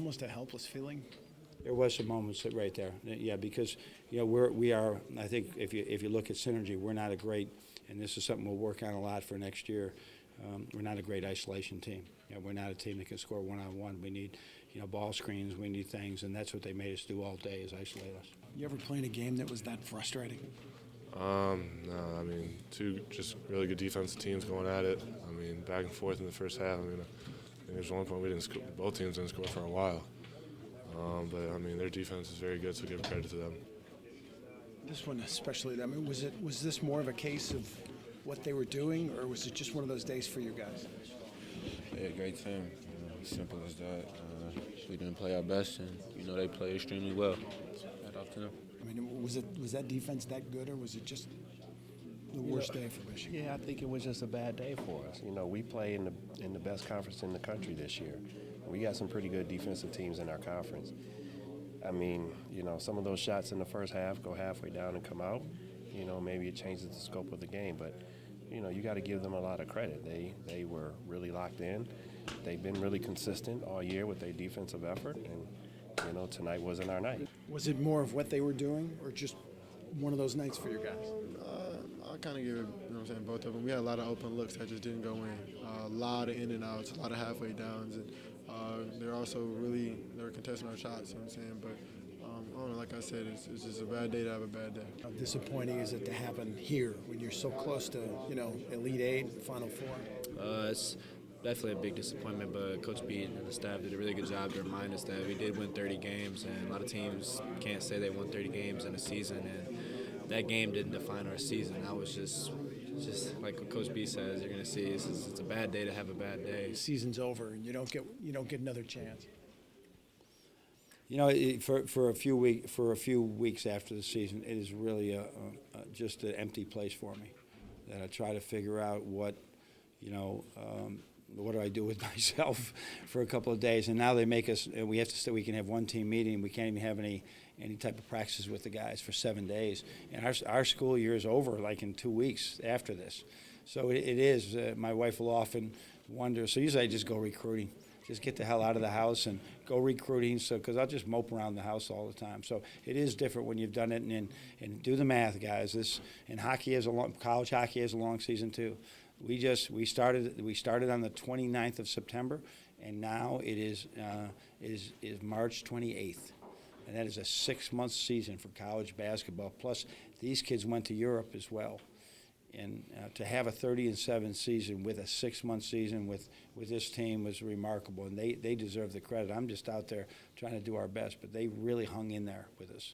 almost a helpless feeling? There was some moments right there, yeah, because we are. I think if you look at synergy, we're not a great, and this is something we'll work on a lot for next year. We're not a great isolation team. We're not a team that can score one-on-one. We need, ball screens. We need things, and that's what they made us do all day is isolate us. You ever played a game that was that frustrating? No, I mean, two just really good defensive teams going at it. I mean, back and forth in the first half. I mean, I think there's one point we didn't score, both teams didn't score for a while. But I mean, their defense is very good, so give credit to them. This one especially. I mean, was this more of a case of what they were doing, or was it just one of those days for you guys? Yeah, great team. Simple as that. We didn't play our best, and they played extremely well. Shout out to them. I mean, was that defense that good, or was it just the worst day for Michigan? Yeah, I think it was just a bad day for us. We play in the best conference in the country this year. We got some pretty good defensive teams in our conference. I mean, some of those shots in the first half go halfway down and come out. Maybe it changes the scope of the game, but you got to give them a lot of credit. They were really locked in. They've been really consistent all year with their defensive effort, and tonight wasn't our night. Was it more of what they were doing, or just one of those nights for you guys? I kind of give it, both of them. We had a lot of open looks that just didn't go in. A lot of in and outs, a lot of halfway downs, and they're also they were contesting our shots. But I don't know. Like I said, it's just a bad day to have a bad day. How disappointing is it to happen here when you're so close to Elite Eight, Final Four? It's definitely a big disappointment, but Coach B and the staff did a really good job to remind us that we did win 30 games, and a lot of teams can't say they won 30 games in a season, and that game didn't define our season. That was just like what Coach B says. You're going to see it's a bad day to have a bad day. The season's over, and you don't get another chance. For a few weeks after the season, it is really just an empty place for me. That I try to figure out what do I do with myself for a couple of days, and now they make us. We have to. We can have one team meeting. We can't even have any type of practices with the guys for 7 days. And our school year is over like in 2 weeks after this. So it is. My wife will often wonder. So usually I just go recruiting. Just get the hell out of the house and go recruiting. So because I'll just mope around the house all the time. So it is different when you've done it. And do the math, guys. College hockey has a long season too. We started on the 29th of September, and now it is March 28th. And that is a 6-month season for college basketball. Plus, these kids went to Europe as well. And to have a 30-7 season with a 6-month season with this team was remarkable. And they deserve the credit. I'm just out there trying to do our best, but they really hung in there with us.